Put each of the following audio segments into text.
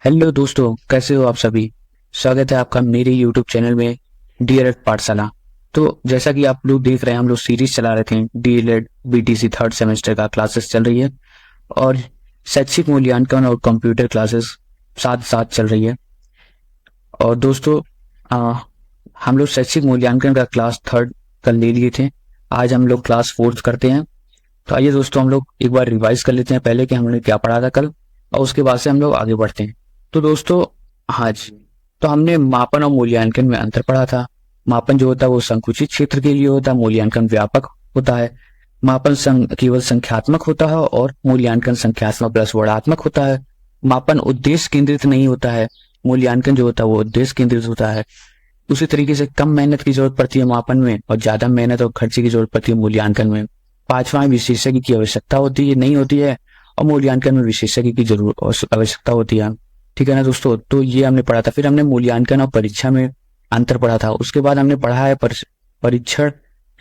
Hello दोस्तों, कैसे हो आप सभी। स्वागत है आपका मेरे यूट्यूब चैनल में डीएलएड पाठशाला। तो जैसा कि आप लोग देख रहे हैं, हम लोग सीरीज चला रहे थे। डीएलएड बीटीसी थर्ड सेमेस्टर का क्लासेस चल रही है और शैक्षिक मूल्यांकन और कंप्यूटर क्लासेस साथ साथ चल रही है। और दोस्तों, हम लोग शैक्षिक मूल्यांकन का क्लास थर्ड कल ले लिए थे। आज हम लोग क्लास फोर्थ करते हैं। तो आइए दोस्तों, हम लोग एक बार रिवाइज कर लेते हैं पहले कि हमने क्या पढ़ा था कल, और उसके बाद से हम लोग आगे बढ़ते हैं। तो दोस्तों, हाँ जी, तो हमने मापन और मूल्यांकन में अंतर पढ़ा था। मापन जो होता है वो संकुचित क्षेत्र के लिए होता है, मूल्यांकन व्यापक होता है। मापन केवल संख्यात्मक होता है और मूल्यांकन संख्यात्मक प्लस वर्णात्मक होता है। मापन उद्देश्य केंद्रित नहीं होता है, मूल्यांकन जो होता है वो उद्देश्य केंद्रित होता है। उसी तरीके से कम मेहनत की जरूरत पड़ती है मापन में और ज्यादा मेहनत और खर्चे की जरूरत पड़ती है मूल्यांकन में। पांचवा, विशेषज्ञ की आवश्यकता होती है नहीं होती है, और मूल्यांकन में विशेषज्ञ की जरूरत आवश्यकता होती है। ठीक है ना दोस्तों। तो ये हमने पढ़ा था। फिर हमने मूल्यांकन और परीक्षा में अंतर पढ़ा था। उसके बाद हमने पढ़ा है परीक्षण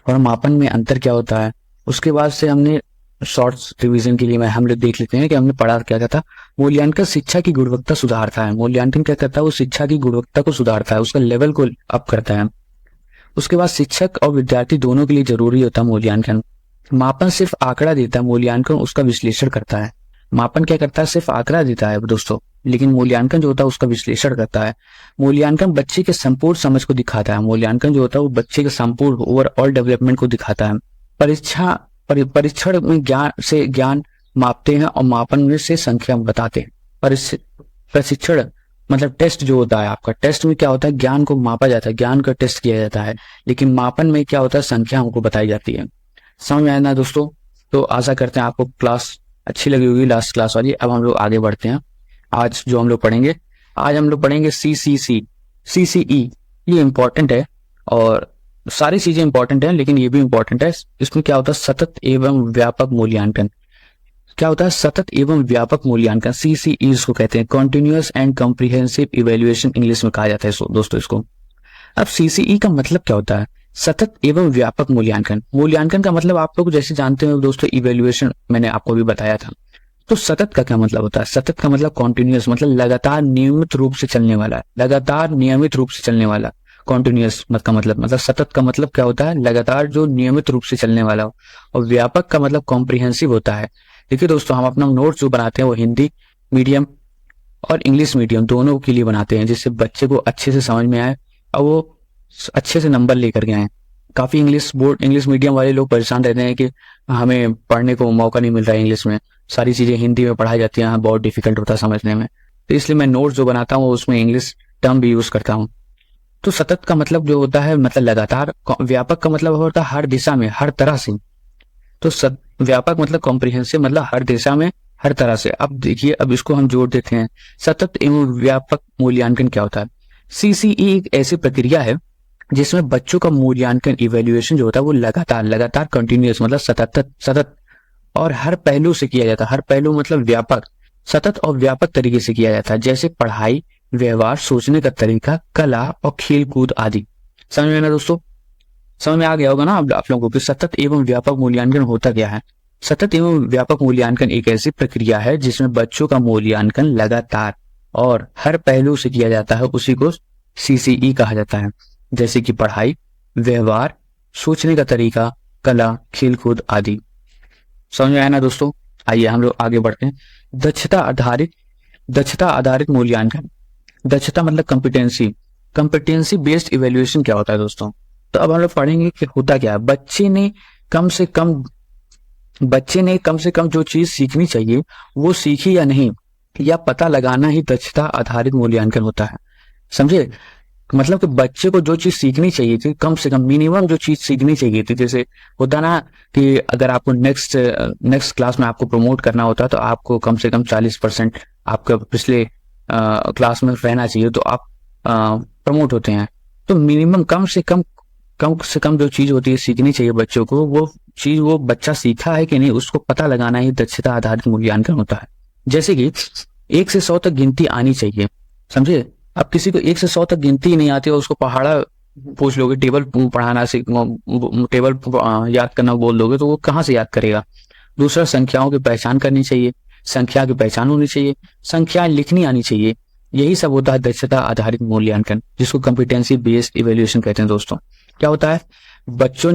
और मापन में अंतर क्या होता है। उसके बाद से हमने शॉर्ट्स रिवीजन के लिए हम लोग देख लेते हैं कि हमने पढ़ा क्या क्या था। मूल्यांकन शिक्षा की गुणवत्ता सुधारता है। मूल्यांकन क्या करता है, वो शिक्षा की गुणवत्ता को सुधारता है, उसका लेवल को अप करता है। उसके बाद शिक्षक और विद्यार्थी दोनों के लिए जरूरी होता है मूल्यांकन। मापन सिर्फ आंकड़ा देता है, मूल्यांकन उसका विश्लेषण करता है। मापन क्या करता है, सिर्फ आंकड़ा देता है दोस्तों, लेकिन मूल्यांकन जो होता है उसका विश्लेषण करता है। मूल्यांकन बच्चे के संपूर्ण समझ को दिखाता है। मूल्यांकन जो होता है वो बच्चे के संपूर्ण ओवरऑल डेवलपमेंट को दिखाता है। परीक्षण में ज्ञान मापते हैं और मापन में से संख्या बताते हैं। प्रशिक्षण मतलब टेस्ट जो होता है आपका, टेस्ट में क्या होता है, ज्ञान को मापा जाता है, ज्ञान का टेस्ट किया जाता है। लेकिन मापन में क्या होता है, संख्या हमको बताई जाती है। समझ में आया ना दोस्तों। तो आशा करते हैं आपको क्लास अच्छी लगी होगी, लास्ट क्लास वाली। अब हम लोग आगे बढ़ते हैं। आज जो हम लोग पढ़ेंगे, आज हम लोग पढ़ेंगे सीसीई। ये इंपॉर्टेंट है और सारी चीजें इंपॉर्टेंट है, लेकिन ये भी इंपॉर्टेंट है। इसमें क्या होता है, सतत एवं व्यापक मूल्यांकन। क्या होता है, सतत एवं व्यापक मूल्यांकन, सीसीई इसको कहते हैं। Continuous and comprehensive evaluation English में कहा जाता है दोस्तों इसको। अब सीसीई का मतलब क्या होता है, सतत एवं व्यापक मूल्यांकन। मूल्यांकन का मतलब आप लोग जैसे जानते हो दोस्तों, इवेल्युएशन मैंने आपको भी बताया था। तो सतत का क्या मतलब होता है, सतत का मतलब कॉन्टिन्यूअस, मतलब लगातार नियमित रूप से चलने वाला, लगातार नियमित रूप से चलने वाला। कॉन्टिन्यूअस का मतलब सतत का मतलब क्या होता है, लगातार जो नियमित रूप से चलने वाला हो। और व्यापक का मतलब कॉम्प्रिहेंसिव होता है। देखिए दोस्तों, हम अपना नोट्स जो बनाते हैं वो हिंदी मीडियम और इंग्लिश मीडियम दोनों के लिए बनाते हैं, जिससे बच्चे को अच्छे से समझ में आए और वो अच्छे से नंबर लेकर के आए। काफी इंग्लिश मीडियम वाले लोग परेशान रहते हैं कि हमें पढ़ने को मौका नहीं मिल रहा है, इंग्लिश में सारी चीजें हिंदी में पढ़ाई जाती है, बहुत डिफिकल्ट होता है समझने में। तो इसलिए मैं नोट्स जो बनाता हूँ उसमें इंग्लिश टर्म भी यूज करता हूँ। तो सतत का मतलब जो होता है, मतलब लगातार। व्यापक का मतलब होता है हर दिशा में, हर तरह से। तो व्यापक मतलब कॉम्प्रिहेंसिव, मतलब हर दिशा में, हर तरह से। अब देखिए, अब इसको हम जोड़ देते हैं। सतत एवं व्यापक मूल्यांकन क्या होता है। सीसीई एक ऐसी प्रक्रिया है जिसमें बच्चों का मूल्यांकन, इवेल्युएशन जो होता है वो लगातार कंटिन्यूअस मतलब सतत और हर पहलू से किया जाता है। हर पहलू मतलब व्यापक, सतत और व्यापक तरीके से किया जाता है, जैसे पढ़ाई, व्यवहार, सोचने का तरीका, कला और खेल कूद आदि। समझ में ना दोस्तों, समझ में आ गया होगा ना आप लोगों को कि सतत एवं व्यापक मूल्यांकन होता क्या है। सतत एवं व्यापक मूल्यांकन एक ऐसी प्रक्रिया है जिसमें बच्चों का मूल्यांकन लगातार और हर पहलू से किया जाता है, उसी को सीसीई कहा जाता है। जैसे कि पढ़ाई, व्यवहार, सोचने का तरीका, कला, खेलकूद आदि। समझ में आया ना दोस्तों। आइए हम लोग आगे बढ़ते हैं। दक्षता आधारित मूल्यांकन। दक्षता मतलब कंपिटेंसी बेस्ड इवेल्युएशन क्या होता है दोस्तों। तो अब हम लोग पढ़ेंगे कि होता क्या है। बच्चे ने कम से कम जो चीज सीखनी चाहिए वो सीखी या नहीं, या पता लगाना ही दक्षता आधारित मूल्यांकन होता है। समझे, मतलब कि बच्चे को जो चीज सीखनी चाहिए थी, कम से कम मिनिमम जो चीज सीखनी चाहिए थी। जैसे होता ना कि अगर आपको नेक्स्ट क्लास में आपको प्रमोट करना होता है तो आपको कम से कम 40% आपका पिछले क्लास में रहना चाहिए, तो आप प्रमोट होते हैं। तो मिनिमम कम से कम जो चीज होती है सीखनी चाहिए बच्चों को, वो चीज वो बच्चा सीखा है कि नहीं, उसको पता लगाना ही दक्षता आधारित मूल्यांकन होता है। जैसे कि 1 से 100 तक गिनती आनी चाहिए। समझे, अब किसी को 1 से 100 तक गिनती नहीं आती है, उसको पहाड़ा पूछ लोगे, टेबल पढ़ाना टेबल याद करना बोल दोगे तो वो कहाँ से याद करेगा। दूसरा, संख्याओं की पहचान करनी चाहिए, संख्या की पहचान होनी चाहिए, संख्या लिखनी आनी चाहिए। यही सब होता है दक्षता आधारित मूल्यांकन, जिसको कॉम्पिटेंसी बेस्ड इवैल्यूएशन कहते हैं दोस्तों। क्या होता है, बच्चों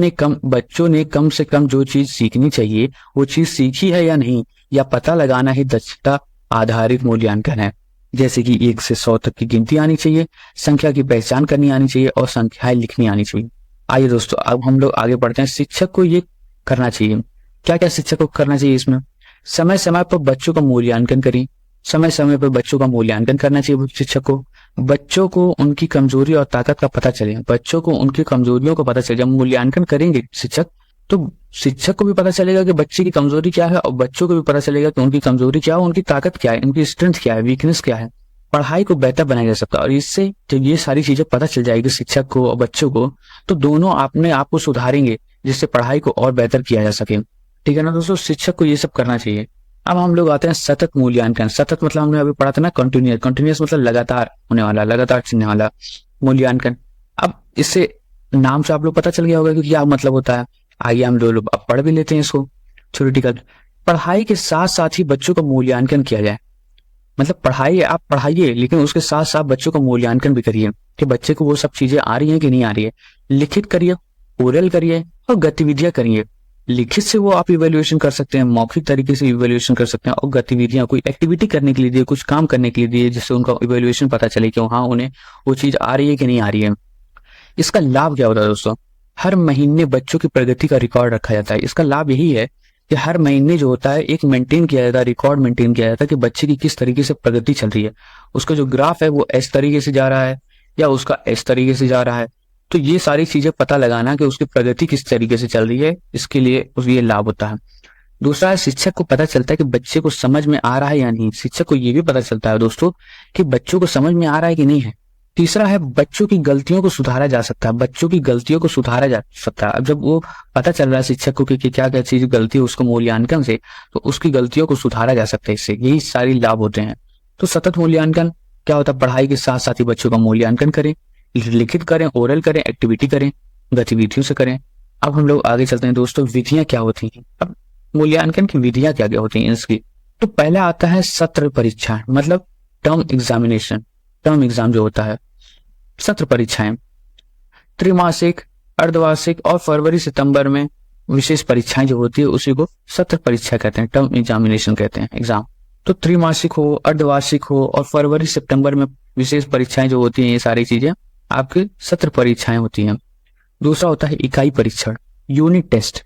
ने कम से कम जो चीज सीखनी चाहिए वो चीज सीखी है या नहीं, या पता लगाना ही दक्षता आधारित मूल्यांकन है। जैसे कि 1 से 100 तक की गिनती आनी चाहिए, संख्या की पहचान करनी आनी चाहिए और संख्याएं लिखनी आनी चाहिए। आइए दोस्तों अब हम लोग आगे बढ़ते हैं। शिक्षक को ये करना चाहिए, क्या क्या शिक्षक को करना चाहिए इसमें। समय समय पर बच्चों का मूल्यांकन करें, समय समय पर बच्चों का मूल्यांकन करना चाहिए शिक्षक को। बच्चों को उनकी कमजोरी और ताकत का पता चले, बच्चों को उनकी कमजोरियों का पता चले। जब मूल्यांकन करेंगे शिक्षक, तो शिक्षक को भी पता चलेगा कि बच्चे की कमजोरी क्या है और बच्चों को भी पता चलेगा कि उनकी कमजोरी क्या है, उनकी ताकत क्या है, उनकी स्ट्रेंथ क्या है, वीकनेस क्या है। पढ़ाई को बेहतर बनाया जा सकता है। और इससे जब ये सारी चीजें पता चल जाएगी शिक्षक को और बच्चों को, तो दोनों अपने आप को सुधारेंगे, जिससे पढ़ाई को और बेहतर किया जा सके। ठीक है ना दोस्तों, शिक्षक को ये सब करना चाहिए। अब हम लोग आते हैं सतत मूल्यांकन। सतत मतलब हमने अभी पढ़ा था ना कंटिन्यूअस, कंटिन्यूअस मतलब लगातार होने वाला, लगातार चलने वाला मूल्यांकन। अब इससे नाम से आप लोग पता चल गया होगा कि क्या मतलब होता है। आइए हम लोग अब पढ़ भी लेते हैं इसको। थ्योरेटिकल, पढ़ाई के साथ साथ ही बच्चों का मूल्यांकन किया जाए। मतलब पढ़ाई आप पढ़ाइए, लेकिन उसके साथ साथ बच्चों का मूल्यांकन भी करिए कि बच्चे को वो सब चीजें आ रही हैं कि नहीं आ रही है। लिखित करिए, ओरल करिए और गतिविधियां करिए। लिखित से वो आप इवेल्युएशन कर सकते हैं, मौखिक तरीके से इवेल्युएशन कर सकते हैं, और गतिविधियां कोई एक्टिविटी करने के लिए दिए, कुछ काम करने के लिए दिए, जिससे उनका इवेल्युएशन पता चले कि हाँ उन्हें वो चीज आ रही है कि नहीं आ रही है। इसका लाभ क्या होता है दोस्तों, हर महीने बच्चों की प्रगति का रिकॉर्ड रखा जाता है। इसका लाभ यही है कि हर महीने जो होता है एक मेंटेन किया जाता है, रिकॉर्ड मेंटेन किया जाता है कि बच्चे की किस तरीके से प्रगति चल रही है। उसका जो ग्राफ है वो इस तरीके से जा रहा है या उसका इस तरीके से जा रहा है। तो ये सारी चीजें पता लगाना कि उसकी प्रगति किस तरीके से चल रही है, इसके लिए ये लाभ होता है। दूसरा है, शिक्षक को पता चलता है कि बच्चे को समझ में आ रहा है या नहीं। शिक्षक को ये भी पता चलता है दोस्तों कि बच्चों को समझ में आ रहा है कि नहीं है। तीसरा है, बच्चों की गलतियों को सुधारा जा सकता है। बच्चों की गलतियों को सुधारा जा सकता है। अब जब वो पता चल रहा है शिक्षक को कि क्या क्या चीज गलती है उसको मूल्यांकन से, तो उसकी गलतियों को सुधारा जा सकता है इससे। यही सारी लाभ होते हैं। तो सतत मूल्यांकन क्या होता है, पढ़ाई के साथ साथ ही बच्चों का मूल्यांकन करें, लिखित करें, ओरल करें, एक्टिविटी करें, गतिविधियों से करें। अब हम लोग आगे चलते हैं दोस्तों, विधियां क्या होती हैं। अब मूल्यांकन की विधियां क्या क्या होती हैं इसकी। तो पहला आता है सत्र परीक्षा, मतलब टर्म एग्जामिनेशन। टर्म एग्जाम जो होता है, सत्र परीक्षाएं, त्रिमासिक, अर्धवार्षिक और फरवरी सितंबर में विशेष परीक्षाएं जो होती है उसी को सत्र परीक्षा कहते हैं, टर्म एग्जामिनेशन कहते हैं, एग्जाम। तो त्रिमासिक हो, अर्धवार्षिक हो और फरवरी सितंबर में विशेष परीक्षाएं जो होती हैं, ये सारी चीजें आपकी सत्र परीक्षाएं होती हैं। दूसरा होता है इकाई परीक्षण, यूनिट टेस्ट।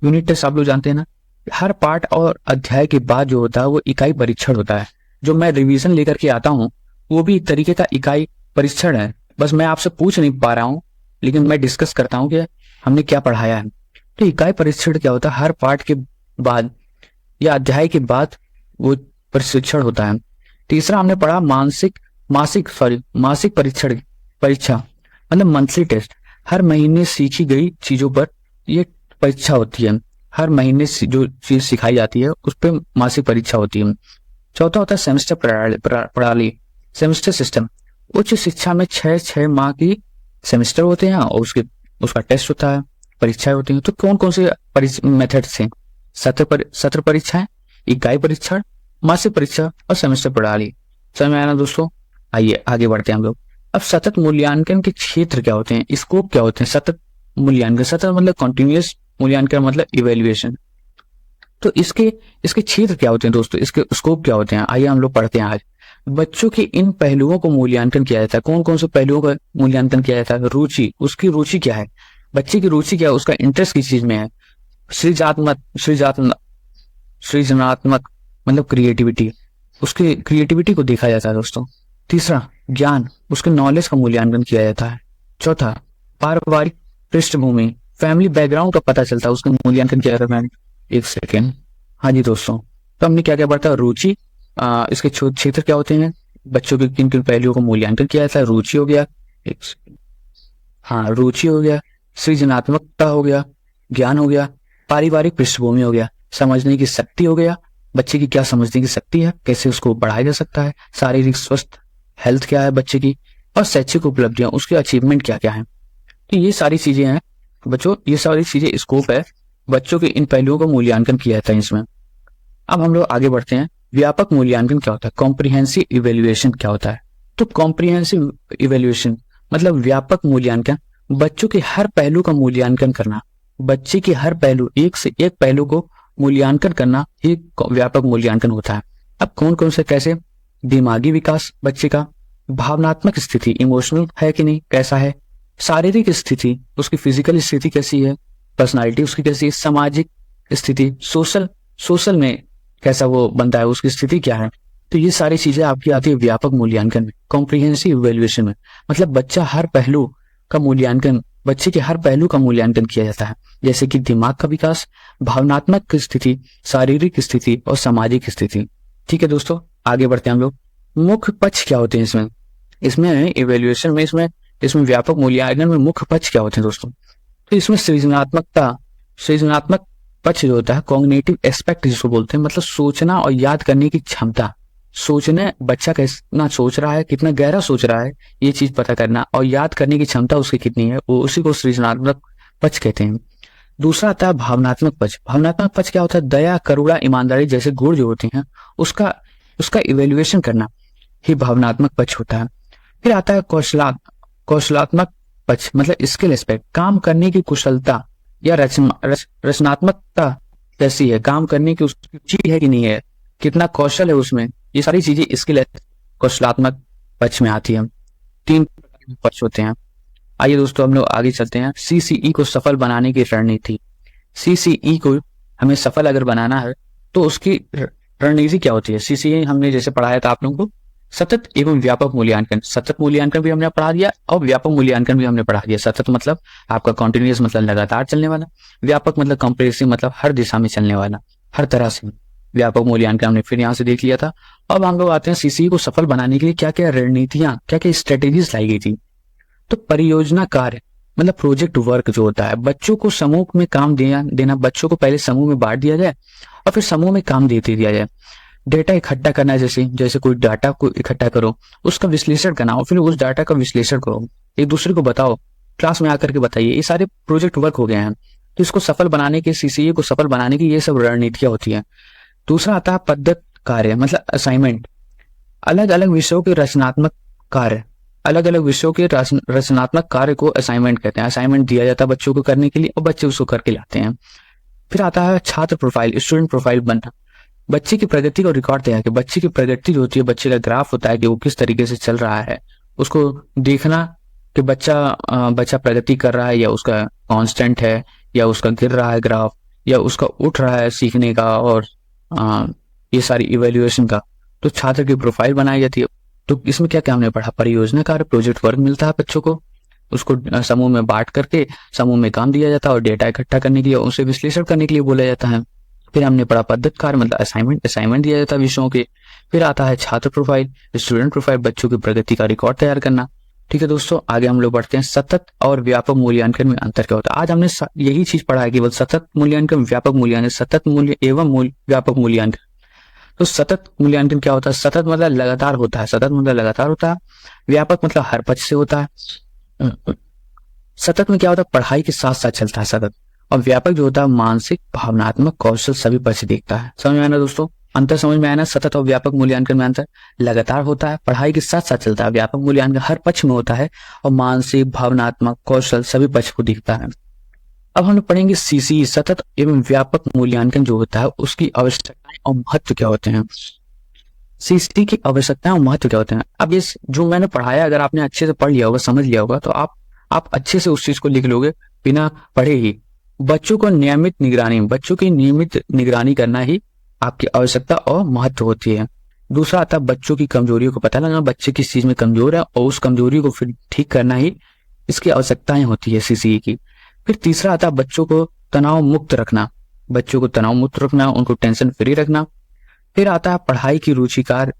यूनिट टेस्ट आप लोग जानते हैं ना, हर पाठ और अध्याय के बाद जो होता है वो इकाई परीक्षण होता है। जो मैं रिवीजन लेकर के आता हूँ वो भी एक तरीके का इकाई परीक्षण है। बस मैं आपसे पूछ नहीं पा रहा हूँ, लेकिन मैं डिस्कस करता हूँ कि हमने क्या पढ़ाया है। तो इकाई परीक्षण क्या होता है, हर पाठ के बाद या अध्याय के बाद वो प्रशिक्षण होता है। तीसरा हमने पढ़ा मासिक परीक्षा मतलब मंथली टेस्ट। हर महीने सीखी गई चीजों पर ये परीक्षा होती है। हर महीने जो चीज सिखाई जाती है उस पर मासिक परीक्षा होती है। चौथा होता है सेमेस्टर प्रणाली, सेमेस्टर सिस्टम। उच्च शिक्षा में 6 माह की सेमेस्टर होते हैं और उसका टेस्ट होता है, परीक्षाएं होती हैं। तो कौन कौन से मेथड्स हैं, सत्र परीक्षाएं, इकाई परीक्षण, मासिक परीक्षा और सेमेस्टर प्रणाली। समझ में आया ना दोस्तों। आइए आगे बढ़ते हैं हम लोग। अब सतत मूल्यांकन के क्षेत्र क्या होते हैं, स्कोप क्या होते हैं। सतत मूल्यांकन, सतत मतलब कंटिन्यूअस, मूल्यांकन मतलब इवेल्युएशन। तो इसके क्षेत्र क्या होते हैं दोस्तों, इसके स्कोप क्या होते हैं, आइए हम लोग पढ़ते हैं आज। बच्चों के इन पहलुओं को मूल्यांकन किया जाता है। कौन कौन से पहलुओं का मूल्यांकन किया जाता है। रुचि, उसकी रुचि क्या है, बच्चे की रुचि क्या है, उसका इंटरेस्ट किस चीज में है। सृजनात्मक मतलब क्रिएटिविटी, उसकी क्रिएटिविटी को देखा जाता है दोस्तों। तीसरा ज्ञान, उसके नॉलेज का मूल्यांकन किया जाता है। चौथा पारिवारिक पृष्ठभूमि, फैमिली बैकग्राउंड का पता चलता है, उसका मूल्यांकन किया जाता है। एक सेकेंड, हाँ जी दोस्तों, तो हमने क्या क्या पढ़ा था। रुचि, इसके क्षेत्र क्या होते हैं, बच्चों के किन किन पहलुओं का मूल्यांकन किया जाता है। रुचि हो गया, रुचि हो गया, सृजनात्मकता हो गया, ज्ञान हो गया, पारिवारिक पृष्ठभूमि हो गया, समझने की शक्ति हो गया, बच्चे की क्या समझने की शक्ति है, कैसे उसको बढ़ाया जा सकता है, शारीरिक स्वस्थ हेल्थ क्या है बच्चे की, और शैक्षिक उपलब्धियां, उसके अचीवमेंट क्या क्या है। तो ये सारी चीजें हैं बच्चों, ये सारी चीजें स्कोप है, बच्चों के इन पहलुओं का मूल्यांकन किया जाता है इसमें। अब हम लोग आगे बढ़ते हैं, व्यापक मूल्यांकन क्या होता है, कॉम्प्रिहेंसिव इवेल्युएशन क्या होता है। तो कॉम्प्रिहेंसिव इवेल्युएशन मतलब व्यापक मूल्यांकन, बच्चों के हर पहलू का मूल्यांकन करना, बच्चे के हर पहलू, एक से एक पहलू को मूल्यांकन करना ही व्यापक मूल्यांकन होता है। अब कौन कौन से कैसे? दिमागी विकास बच्चे का, भावनात्मक स्थिति, इमोशनल है कि नहीं, कैसा है, शारीरिक स्थिति, उसकी फिजिकल स्थिति कैसी है, पर्सनालिटी उसकी कैसी है, सामाजिक स्थिति, सोशल में कैसा वो बनता है, उसकी स्थिति क्या है। तो ये सारी चीजें आपकी आती है व्यापक मूल्यांकन में, कॉम्प्रिहेंसिव इवैल्यूएशन में। मतलब बच्चे के हर पहलू का मूल्यांकन किया जाता है, जैसे कि दिमाग का विकास, भावनात्मक स्थिति, शारीरिक स्थिति और सामाजिक स्थिति। ठीक है दोस्तों, आगे बढ़ते हैं हम लोग। मुख्य पक्ष क्या होते हैं इसमें इवैल्यूएशन में, इसमें व्यापक मूल्यांकन में मुख्य पक्ष क्या होते हैं दोस्तों? तो इसमें सृजनात्मक पक्ष जो होता है, कॉग्निटिव एस्पेक्ट जिसको बोलते हैं, मतलब सोचना और याद करने की क्षमता, सोचने बच्चा कितना सोच रहा है, कितना गहरा सोच रहा है, ये चीज पता करना, और याद करने की क्षमता उसकी कितनी है, वो उसी को सृजनात्मक पक्ष कहते हैं। दूसरा आता है भावनात्मक पक्ष। भावनात्मक पक्ष क्या होता है? दया, करुणा, ईमानदारी जैसे गुण जो होते हैं उसका इवेल्युएशन करना ही भावनात्मक पक्ष होता है। फिर आता है कौशलात्मक पक्ष, मतलब स्किल एस्पेक्ट, काम करने की कुशलता या रचनात्मकता कैसी है, काम करने की उसकी रुचि है कि नहीं है, कितना कौशल है उसमें, ये सारी चीजें स्किल कौशलात्मक पक्ष में आती है। 3 पक्ष होते हैं। आइए दोस्तों हम लोग आगे चलते हैं। सीसीई को सफल बनाने की रणनीति। सीसीई को हमें सफल अगर बनाना है तो उसकी रणनीति क्या होती है? सीसीई हमने जैसे पढ़ाया था आप लोगों को, सतत एवं व्यापक मूल्यांकन। सतत मूल्यांकन भी हमने पढ़ा दिया और व्यापक मूल्यांकन भी हमने पढ़ा दिया। सतत मतलब आपका कॉन्टिन्यूअस, मतलब लगातार चलने वाला। व्यापक मतलब कॉम्प्रिहेंसिव, मतलब हर दिशा में चलने वाला, हर तरह से। व्यापक मूल्यांकन हमने फिर यहाँ से देख लिया था। अब हम लोग आते हैं सीसीई को सफल बनाने के लिए क्या क्या रणनीतियां, क्या क्या स्ट्रेटेजीज लाई गई थी। तो परियोजना कार्य मतलब प्रोजेक्ट वर्क जो होता है, बच्चों को समूह में काम देना, बच्चों को पहले समूह में बांट दिया जाए और फिर समूह में काम देते दिया जाए। डेटा इकट्ठा करना, जैसे कोई डाटा को इकट्ठा करो, उसका विश्लेषण करना और फिर उस डाटा का विश्लेषण करो, एक दूसरे को बताओ, क्लास में आकर के बताइए, ये सारे प्रोजेक्ट वर्क हो गए हैं। तो इसको सफल बनाने के, सीसीए को सफल बनाने की ये सब रणनीतियां होती है। दूसरा आता है पद्धत कार्य मतलब असाइनमेंट। अलग अलग विषयों के रचनात्मक कार्य को असाइनमेंट कहते हैं। असाइनमेंट दिया जाता है बच्चों को करने के लिए और बच्चे उसको करके लाते हैं। फिर आता है छात्र प्रोफाइल, स्टूडेंट प्रोफाइल बनना। बच्चे की प्रगति को रिकॉर्ड तैयार किया। बच्चे की प्रगति जो होती है, बच्चे का ग्राफ होता है कि वो किस तरीके से चल रहा है, उसको देखना कि बच्चा प्रगति कर रहा है या उसका कांस्टेंट है या उसका गिर रहा है ग्राफ या उसका उठ रहा है सीखने का और ये सारी इवेल्युएशन का। तो छात्र की प्रोफाइल बनाई जाती है। तो इसमें क्या क्या हमने पढ़ा? परियोजना कार्य, प्रोजेक्ट वर्क मिलता है बच्चों को, उसको समूह में बांट करके समूह में काम दिया जाता है और डेटा इकट्ठा करने के लिए, उसे विश्लेषण करने के लिए बोला जाता है। फिर हमने पढ़ा पद्धत कार्य मतलब असाइनमेंट दिया जाता है विषयों के। फिर आता है छात्र प्रोफाइल, स्टूडेंट प्रोफाइल, बच्चों की प्रगति का रिकॉर्ड तैयार करना। ठीक है दोस्तों, आगे हम लोग बढ़ते हैं। सतत और व्यापक मूल्यांकन में अंतर क्या होता है? आज हमने यही चीज पढ़ा है, केवल सतत मूल्यांकन, व्यापक मूल्यांकन, सतत मूल्य एवं व्यापक मूल्यांकन। तो सतत मूल्यांकन क्या होता है? सतत मतलब लगातार होता है। व्यापक मतलब हर पक्ष से होता है। सतत में क्या होता है? पढ़ाई के साथ साथ चलता है सतत। और व्यापक जो होता है मानसिक, भावनात्मक, कौशल सभी पक्ष देखता है। समझ में आना दोस्तों? अंतर समझ में आना? सतत और व्यापक मूल्यांकन में अंतर, लगातार होता है, पढ़ाई के साथ साथ चलता है। व्यापक मूल्यांकन हर पक्ष में होता है और मानसिक, भावनात्मक, कौशल सभी पक्ष को देखता है। अब हम लोग पढ़ेंगे सीसी, सतत एवं व्यापक मूल्यांकन जो होता है उसकी आवश्यकताएं और महत्व क्या होते हैं। सीसी की आवश्यकताएं और महत्व क्या होते हैं? अब इस जो मैंने पढ़ाया अगर आपने अच्छे से पढ़ लिया होगा, समझ लिया होगा, तो आप अच्छे से उस चीज को लिख लोगे बिना पढ़े ही। बच्चों की नियमित निगरानी करना ही आपकी आवश्यकता और महत्व होती है। दूसरा आता है बच्चों की कमजोरियों को पता लगाना, बच्चे किस चीज में कमजोर है और उस कमजोरी को फिर ठीक करना ही इसकी आवश्यकताएं होती है सीसीई की। फिर तीसरा आता है बच्चों को तनाव मुक्त रखना, उनको टेंशन फ्री रखना। फिर आता है पढ़ाई की रुचिकार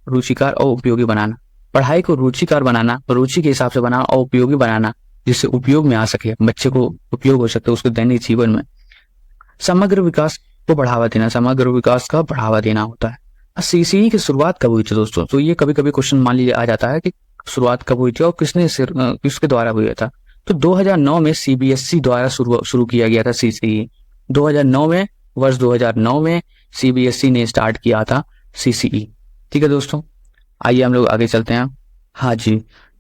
और उपयोगी बनाना। पढ़ाई को रुचिकार बनाना, रुचि के हिसाब से बनाना और उपयोगी बनाना, जिससे उपयोग में आ सके, बच्चे को उपयोग हो सकते उसके दैनिक जीवन में। समग्र विकास का बढ़ावा देना होता है। सीसीई की शुरुआत कब हुई थी दोस्तों? तो ये कभी कभी क्वेश्चन मान लीजिए आ जाता है कि शुरुआत कब हुई थी और किसके द्वारा हुआ था। तो 2009 में सीबीएसई द्वारा शुरू किया गया था सीसीई। 2009 में सीबीएसई ने स्टार्ट किया था सीसीई। ठीक है दोस्तों, आइए हम लोग आगे चलते हैं। हाँ जी,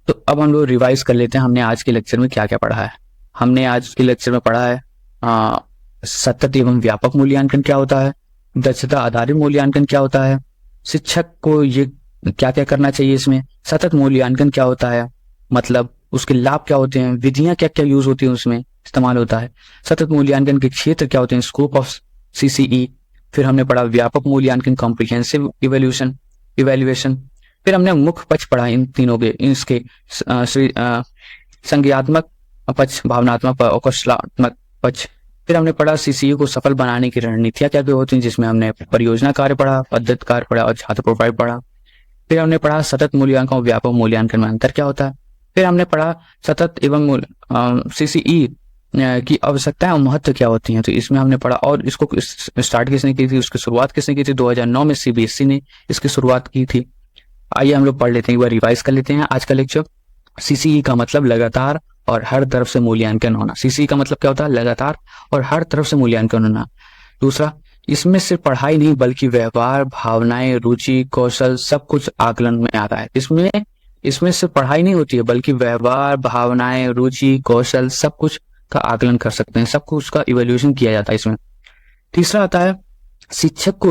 तो अब हम लोग रिवाइज कर लेते हैं हमने आज के लेक्चर में क्या क्या पढ़ा है। हमने आज के लेक्चर में पढ़ा है आ, सतत एवं व्यापक मूल्यांकन क्या होता है, दक्षता आधारित मूल्यांकन क्या होता है, शिक्षक को ये क्या क्या करना चाहिए इसमें, सतत मूल्यांकन क्या होता है, मतलब उसके लाभ क्या होते हैं, विधियां क्या क्या यूज होती हैं उसमें इस्तेमाल होता है, सतत मूल्यांकन के क्षेत्र क्या होते हैं, स्कोप ऑफ सीसीई। फिर हमने पढ़ा व्यापक मूल्यांकन कॉम्प्रिहेंसिव इवेल्युएशन। फिर हमने मुख्य पक्ष पढ़ा इन तीनों के, इसके संज्ञात्मक पक्ष, भावनात्मक और कौशलात्मक पक्ष। फिर हमने पढ़ा सीसीयू को सफल बनाने की रणनीतियां क्या क्या होती हैं, जिसमें हमने परियोजना कार्य पढ़ा, पद्धति कार्य पढ़ा और छात्र प्रोफाइल पढ़ा। फिर हमने पढ़ा सतत मूल्यांकन और व्यापक मूल्यांकन में अंतर क्या होता है। फिर हमने पढ़ा सतत एवं सीसीई की आवश्यकताएं और महत्व क्या होती हैं, तो इसमें हमने पढ़ा। और इसको स्टार्ट किसने की थी, उसकी शुरुआत किसने की थी, 2009 में सीबीएसई ने इसकी शुरुआत की थी। आइए हम लोग पढ़ लेते हैं, एक बार रिवाइज कर लेते हैं आज का लेक्चर। सीसीई का मतलब लगातार और हर तरफ से मूल्यांकन होना। सीसीई का मतलब क्या होता है, लगातार और हर तरफ से मूल्यांकन होना। दूसरा, इसमें सिर्फ पढ़ाई नहीं बल्कि व्यवहार, भावनाएं, रुचि, कौशल सब कुछ आकलन में आता है। इसमें सिर्फ पढ़ाई नहीं होती है बल्कि व्यवहार, भावनाएं, रुचि, कौशल सब कुछ का आकलन कर सकते हैं, सब कुछ का इवेल्युएशन किया जाता है इसमें। तीसरा आता है शिक्षक को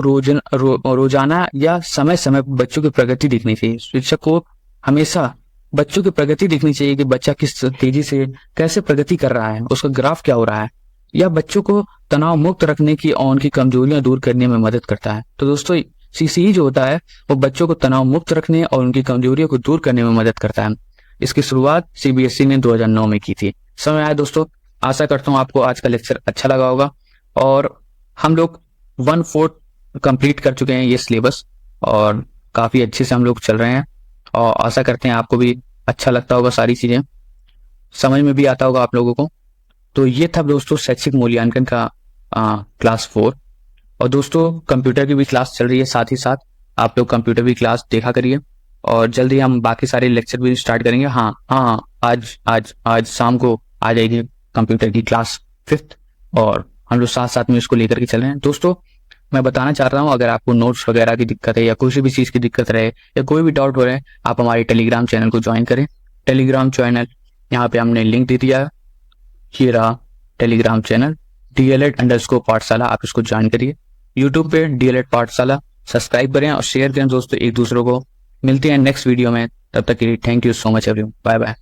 रोजाना या समय समय पर बच्चों की प्रगति दिखनी चाहिए। शिक्षक को हमेशा बच्चों की प्रगति दिखनी चाहिए कि बच्चा किस तेजी से कैसे प्रगति कर रहा है, उसका ग्राफ क्या हो रहा है, या बच्चों को तनाव मुक्त रखने की और उनकी कमजोरियां दूर करने में मदद करता है। तो दोस्तों सीसीई जो होता है वो बच्चों को तनाव मुक्त रखने और उनकी कमजोरियों को दूर करने में मदद करता है। इसकी शुरुआत सीबीएसई ने 2009 में की थी। समझ आया दोस्तों? आशा करता हूँ आपको आज का लेक्चर अच्छा लगा होगा। और हम लोग 1/4 कंप्लीट कर चुके हैं ये सिलेबस और काफी अच्छे से हम लोग चल रहे हैं, और आशा करते हैं आपको भी अच्छा लगता होगा, सारी चीजें समझ में भी आता होगा आप लोगों को। तो ये था दोस्तों शैक्षिक मूल्यांकन का क्लास 4। और दोस्तों कंप्यूटर की भी क्लास चल रही है, साथ ही साथ आप लोग कंप्यूटर की क्लास देखा करिए, और जल्दी हम बाकी सारे लेक्चर भी स्टार्ट करेंगे। हाँ हाँ, आज आज आज शाम को आ जाएगी कंप्यूटर की क्लास 5th, और हम लोग साथ साथ में इसको लेकर के चल रहे हैं। दोस्तों मैं बताना चाह रहा हूँ, अगर आपको नोट्स वगैरह की दिक्कत है या किसी भी चीज की दिक्कत रहे या कोई भी डाउट हो रहा है, आप हमारे टेलीग्राम चैनल को ज्वाइन करें। टेलीग्राम चैनल यहाँ पे हमने लिंक दे दिया है, ये रहा टेलीग्राम चैनल DLED_पाठशाला, आप इसको ज्वाइन करिए। यूट्यूब पे DLED पाठशाला सब्सक्राइब करें और शेयर करें दोस्तों एक दूसरों को। मिलते हैं नेक्स्ट वीडियो में, तब तक के लिए thank you so much everyone, bye bye.